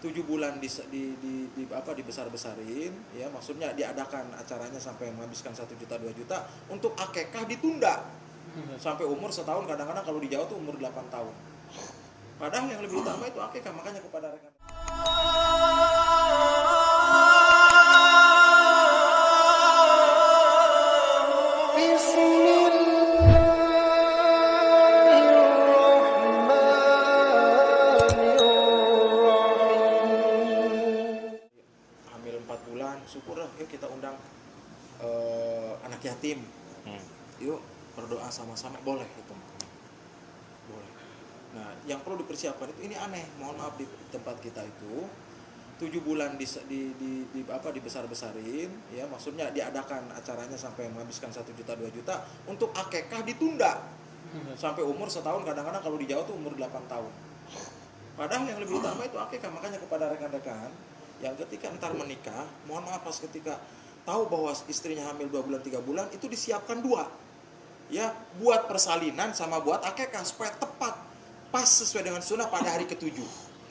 7 bulan dibesar-besarin, ya maksudnya diadakan acaranya sampai menghabiskan 1 juta 2 juta, untuk akekah ditunda sampai umur setahun, kadang-kadang kalau di Jawa tuh umur 8 tahun. Padahal yang lebih utama itu akekah. Makanya kepada rekan hamil 4 bulan, syukurlah, yuk kita undang anak yatim, yuk berdoa sama-sama, boleh itu, boleh. Nah, yang perlu dipersiapkan itu, ini aneh, mohon maaf, di tempat kita itu 7 bulan dibesar-besarin, ya maksudnya diadakan acaranya sampai menghabiskan 1 juta 2 juta, untuk akekah ditunda sampai umur setahun, kadang-kadang kalau di Jawa tuh umur 8 tahun. Padahal yang lebih utama itu akekah. Makanya kepada rekan-rekan yang ketika ntar menikah, mohon maaf, pas ketika tahu bahwa istrinya hamil 2 bulan 3 bulan, itu disiapkan 2, ya, buat persalinan sama buat akekah, supaya tepat pas sesuai dengan sunnah pada hari ke-7.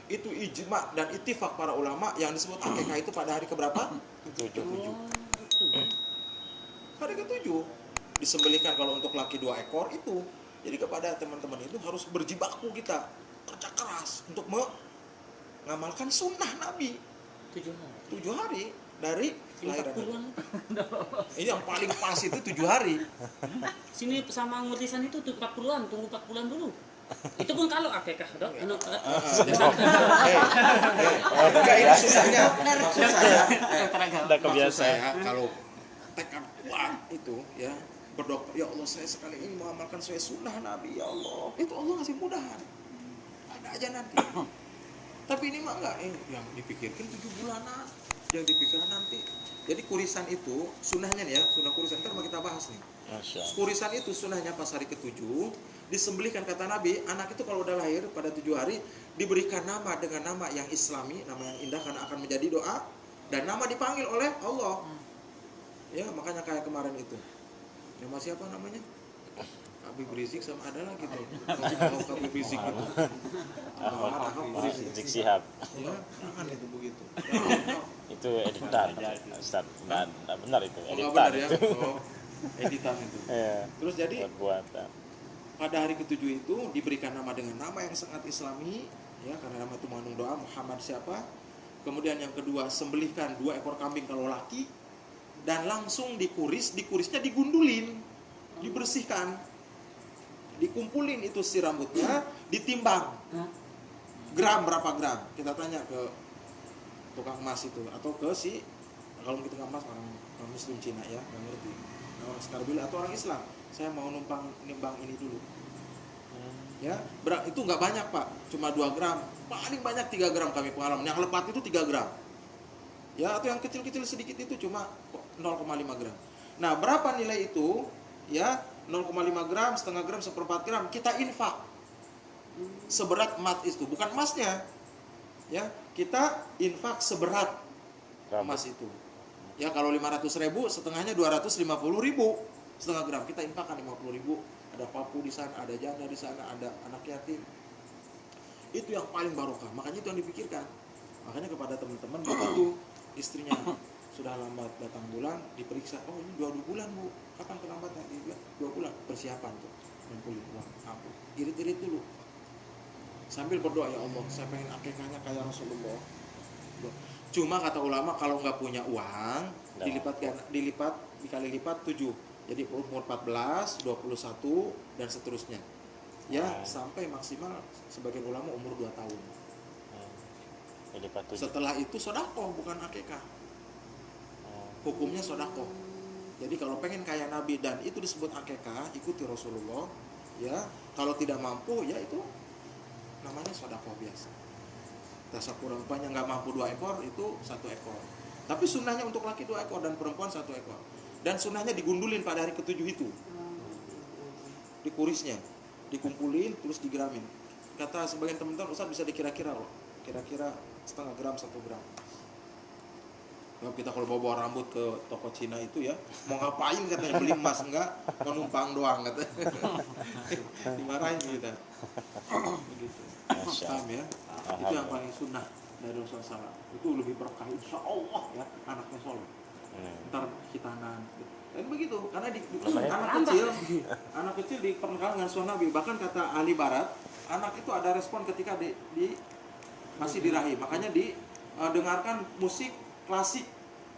Itu ijma dan ittifaq para ulama, yang disebut akekah itu pada hari keberapa? Ke-7. Hari ke-7 disembelihkan. Kalau untuk laki 2 ekor itu. Jadi kepada teman-teman itu harus berjibaku, kita kerja keras untuk mengamalkan sunnah Nabi. 7 hari dari lahiran. Ini yang paling pas itu 7 hari. Sini sama ngurtisan itu 40-an, tunggu 4 bulan dulu. Itu pun kalau akekah, Dok. Enggak, ini susahnya. Maksud saya kalau tekad kuat itu, ya, berdoa, ya Allah, saya sekali ini mengamalkan sesuai sunnah Nabi, ya Allah, itu Allah ngasih mudahan. Ada aja nanti. Tapi ini mah enggak, yang dipikirkan 7 bulanan, yang dipikirkan nanti. Jadi kurisan itu sunnahnya nih, ya, sunnah kurisan kan kita bahas nih. Kurisan itu sunnahnya pas hari ke-7 disembelihkan. Kata Nabi, anak itu kalau udah lahir pada 7 hari diberikan nama dengan nama yang islami, nama yang indah, karena akan menjadi doa, dan nama dipanggil oleh Allah. Ya, makanya kayak kemarin itu. Nama siapa namanya? Habib Rizik sama ada lagi tuh. Habib Rizik itu. Rizik Syihab. Ya, jangan itu begitu. Itu editan, Ustaz. Nggak benar itu, editan. Benar ya. Editan itu. Iya. Terus jadi buatan. Pada hari ke-7 itu diberikan nama dengan nama yang sangat islami, ya, karena nama itu mengandung doa Muhammad siapa. Kemudian yang kedua, sembelihkan 2 ekor kambing kalau laki, dan langsung dikurisnya digundulin, dibersihkan, dikumpulin itu si rambutnya, ditimbang gram berapa gram. Kita tanya ke tukang emas itu, atau ke si, kalau kita tukang emas orang muslim Cina, ya, nggak ngerti, orang Skarbil atau orang Islam, saya mau nimbang ini dulu, ya, itu nggak banyak Pak, cuma 2 gram, paling banyak 3 gram kami pengalaman. Yang lepat itu 3 gram, ya, atau yang kecil-kecil sedikit itu cuma 0,5 gram. Nah, berapa nilai itu? Ya, 0,5 gram, setengah gram, 1/4 gram, kita infak seberat emas itu, bukan emasnya, ya, kita infak seberat emas itu. Ya, kalau 500.000, setengahnya 250.000, setengah gram, kita infakkan 50.000. Ada papu di sana, ada janda di sana, ada anak yatim. Itu yang paling barokah. Makanya itu yang dipikirkan. Makanya kepada teman-teman, begitu istrinya sudah lambat datang bulan, diperiksa, oh ini 2 bulan Bu, kapan terlambatnya? Dia bilang 2 bulan, persiapan tuh, ngumpulin uang, apa, irit-irit dulu, sambil berdoa, ya Allah, saya pengen akikahnya kayak Rasulullah. Cuma kata ulama, kalau nggak punya uang, dikali lipat 7, jadi umur 14, 21, dan seterusnya, ya, sampai maksimal sebagian ulama umur 2 tahun. Setelah itu sedekah, bukan akikah. Hukumnya sedekah. Jadi kalau pengen kayak Nabi dan itu disebut akikah, ikuti Rasulullah, ya. Kalau tidak mampu, ya itu namanya sedekah biasa. Tasyakur, rupanya nggak mampu 2 ekor, itu 1 ekor. Tapi sunnahnya untuk laki 2 ekor dan perempuan 1 ekor. Dan sunnahnya digundulin pada hari ke-7 itu. Dikurisnya, dikumpulin, terus digeramin. Kata sebagian teman-teman, Ustaz bisa dikira-kira loh. Kira-kira setengah gram, 1 gram. Nah, kita kalau bawa rambut ke toko Cina itu, ya, mau ngapain katanya, beli emas enggak, mau numpang doang katanya. Dimarahin kita. Begitu. Paham ya? Itu yang paling sunnah. dari Rasulullah SAW. Itu lebih berkah insya Allah ya anaknya soleh. Ntar khitanan dan begitu karena anak kecil diperkenalkan dengan sunnah Nabi. Bahkan kata ahli barat, anak itu ada respon ketika masih di rahim, makanya dengarkan musik klasik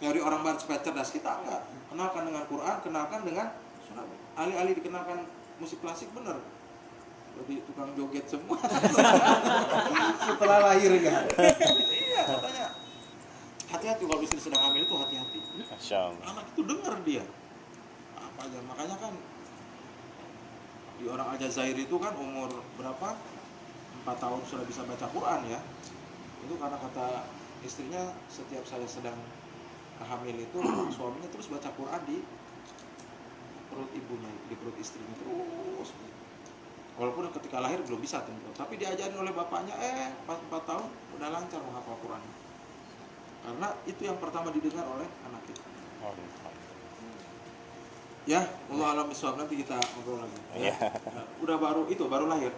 dari orang barat supaya cerdas. Kita enggak, kenalkan dengan Quran, kenalkan dengan sunnah Nabi. Alih-alih dikenalkan musik klasik, bener jadi tukang joget semua setelah lahir kan. Iya katanya hati-hati kalau istri sedang hamil itu hati-hati. Anak itu dengar dia apa aja, makanya kan di orang Aljazair itu kan umur berapa 4 tahun sudah bisa baca Quran ya. Itu karena kata istrinya setiap saya sedang hamil itu suaminya terus baca Quran di perut ibunya, di perut istrinya terus. Walaupun ketika lahir belum bisa tentu, tapi diajarin oleh bapaknya 4 tahun udah lancar menghafal Quran. Karena itu yang pertama didengar oleh anak kita. Ya, Allah alam bisawab, nanti kita ngobrol lagi. Ya. Udah baru lahir.